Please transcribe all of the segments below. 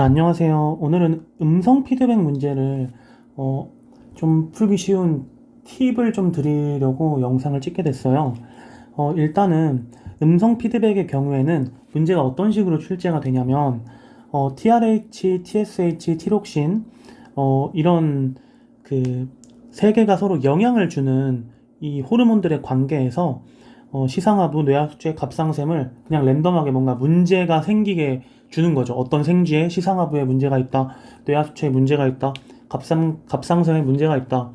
안녕하세요. 오늘은 음성 피드백 문제를 어, 좀 풀기 쉬운 팁을 좀 드리려고 영상을 찍게 됐어요. 일단은 음성 피드백의 경우에는 문제가 어떤 식으로 출제가 되냐면 TRH, TSH, 티록신 이런 그 세 개가 서로 영향을 주는 이 호르몬들의 관계에서 시상하부, 뇌하수체, 갑상샘을 그냥 랜덤하게 뭔가 문제가 생기게 주는 거죠. 어떤 생쥐에 시상하부에 문제가 있다, 뇌하수체에 문제가 있다, 갑상샘에 문제가 있다.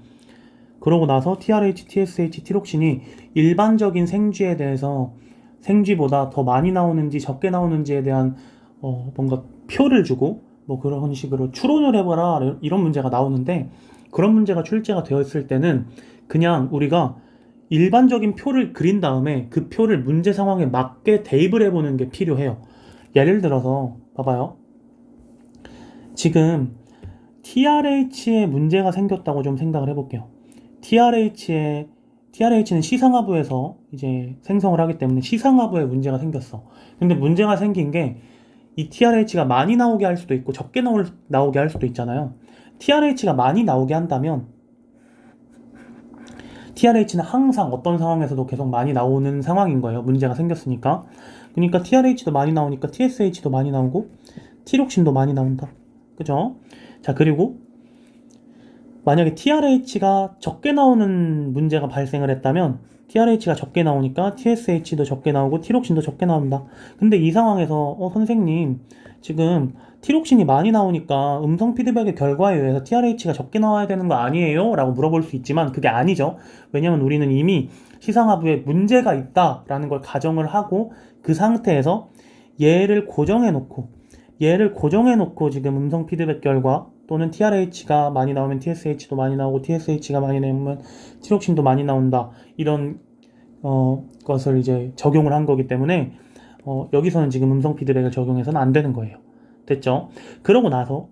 그러고 나서 TRH, TSH, 티록신이 일반적인 생쥐에 대해서 생쥐보다 더 많이 나오는지 적게 나오는지에 대한 뭔가 표를 주고 뭐 그런 식으로 추론을 해봐라 이런 문제가 나오는데, 그런 문제가 출제가 되었을 때는 그냥 우리가 일반적인 표를 그린 다음에 그 표를 문제 상황에 맞게 대입을 해보는 게 필요해요. 예를 들어서 봐봐요. 지금 TRH에 문제가 생겼다고 좀 생각을 해볼게요. TRH는 시상하부에서 이제 생성을 하기 때문에 시상하부에 문제가 생겼어. 근데 문제가 생긴 게 이 TRH가 많이 나오게 할 수도 있고 적게 나오게 할 수도 있잖아요. TRH가 많이 나오게 한다면 TRH는 항상 어떤 상황에서도 계속 많이 나오는 상황인 거예요. 문제가 생겼으니까. 그러니까 TRH도 많이 나오니까 TSH도 많이 나오고 티록신도 많이 나온다. 그죠? 자, 그리고 만약에 TRH가 적게 나오는 문제가 발생을 했다면 TRH가 적게 나오니까 TSH도 적게 나오고 티록신도 적게 나온다. 근데 이 상황에서 선생님 지금 티록신이 많이 나오니까 음성 피드백의 결과에 의해서 TRH가 적게 나와야 되는 거 아니에요? 라고 물어볼 수 있지만 그게 아니죠. 왜냐면 우리는 이미 시상하부에 문제가 있다라는 걸 가정을 하고 그 상태에서 얘를 고정해 놓고 지금 음성 피드백 결과 또는 TRH가 많이 나오면 TSH도 많이 나오고 TSH가 많이 나오면 티록신도 많이 나온다. 이런 것을 이제 적용을 한 거기 때문에 여기서는 지금 음성 피드백을 적용해서는 안 되는 거예요. 됐죠? 그러고 나서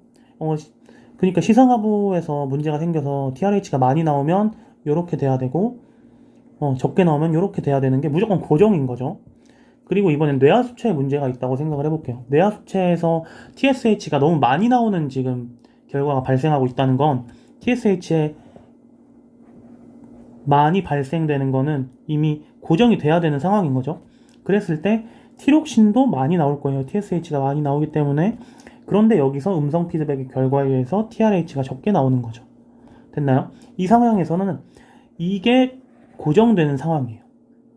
그러니까 시상하부에서 문제가 생겨서 TRH가 많이 나오면 이렇게 돼야 되고 적게 나오면 이렇게 돼야 되는 게 무조건 고정인 거죠. 그리고 이번엔 뇌하수체에 문제가 있다고 생각을 해볼게요. 뇌하수체에서 TSH가 너무 많이 나오는 지금 결과가 발생하고 있다는 건 TSH에 많이 발생되는 거는 이미 고정이 돼야 되는 상황인 거죠. 그랬을 때 티록신도 많이 나올 거예요. TSH가 많이 나오기 때문에. 그런데 여기서 음성 피드백의 결과에 의해서 TRH가 적게 나오는 거죠. 됐나요? 이 상황에서는 이게 고정되는 상황이에요.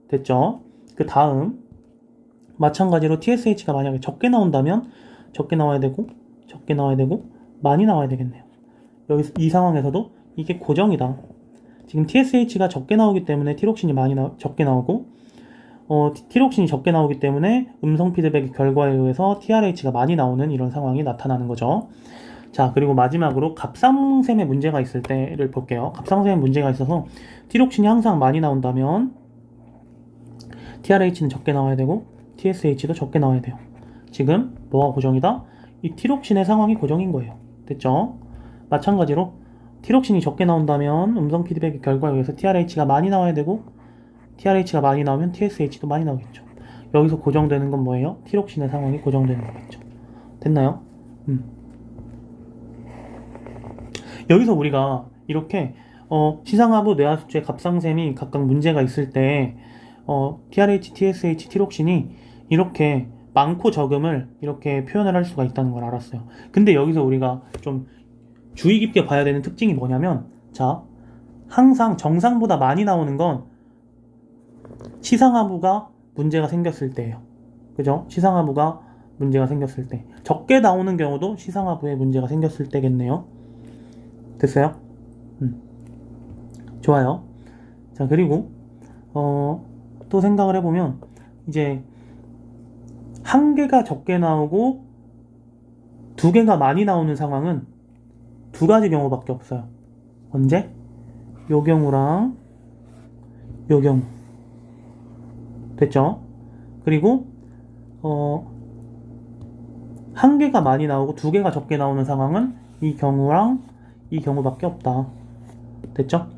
됐죠? 그 다음 마찬가지로 TSH가 만약에 적게 나온다면 적게 나와야 되고 많이 나와야 되겠네요. 여기서 이 상황에서도 이게 고정이다. 지금 TSH가 적게 나오기 때문에 티록신이 적게 나오고 티록신이 적게 나오기 때문에 음성 피드백의 결과에 의해서 TRH가 많이 나오는 이런 상황이 나타나는 거죠. 자, 그리고 마지막으로 갑상샘에 문제가 있을 때를 볼게요. 갑상샘에 문제가 있어서 티록신이 항상 많이 나온다면 TRH는 적게 나와야 되고 TSH도 적게 나와야 돼요. 지금 뭐가 고정이다? 이 티록신의 상황이 고정인 거예요. 됐죠? 마찬가지로 티록신이 적게 나온다면 음성 피드백의 결과에 의해서 TRH가 많이 나와야 되고 TRH가 많이 나오면 TSH도 많이 나오겠죠. 여기서 고정되는 건 뭐예요? 티록신의 상황이 고정되는 거겠죠. 됐나요? 여기서 우리가 이렇게 시상하부, 뇌하수체, 갑상샘이 각각 문제가 있을 때 TRH, TSH, 티록신이 이렇게 많고 적음을 이렇게 표현을 할 수가 있다는 걸 알았어요. 근데 여기서 우리가 좀 주의 깊게 봐야 되는 특징이 뭐냐면, 자, 항상 정상보다 많이 나오는 건 시상하부가 문제가 생겼을 때예요. 그죠? 시상하부가 문제가 생겼을 때. 적게 나오는 경우도 시상하부에 문제가 생겼을 때겠네요. 됐어요? 좋아요. 자, 그리고 또 생각을 해보면 이제 한 개가 적게 나오고 두 개가 많이 나오는 상황은 두 가지 경우밖에 없어요. 언제? 요 경우랑 요 경우. 됐죠? 그리고 한 개가 많이 나오고 두 개가 적게 나오는 상황은 이 경우랑 이 경우밖에 없다. 됐죠?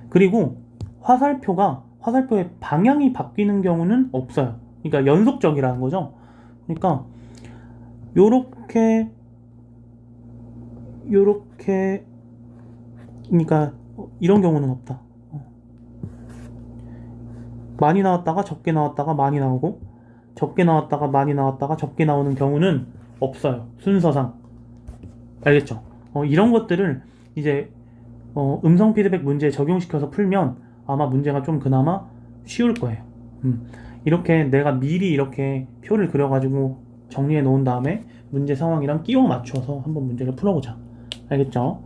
그리고 화살표의 방향이 바뀌는 경우는 없어요. 그러니까 연속적이라는 거죠. 그러니까 요렇게 요렇게, 그러니까 이런 경우는 없다. 많이 나왔다가 적게 나왔다가 많이 나오고, 적게 나왔다가 많이 나왔다가 적게 나오는 경우는 없어요. 순서상. 알겠죠? 이런 것들을 이제 음성 피드백 문제에 적용시켜서 풀면 아마 문제가 좀 그나마 쉬울 거예요. 이렇게 내가 미리 이렇게 표를 그려가지고 정리해 놓은 다음에 문제 상황이랑 끼워 맞춰서 한번 문제를 풀어보자. 알겠죠?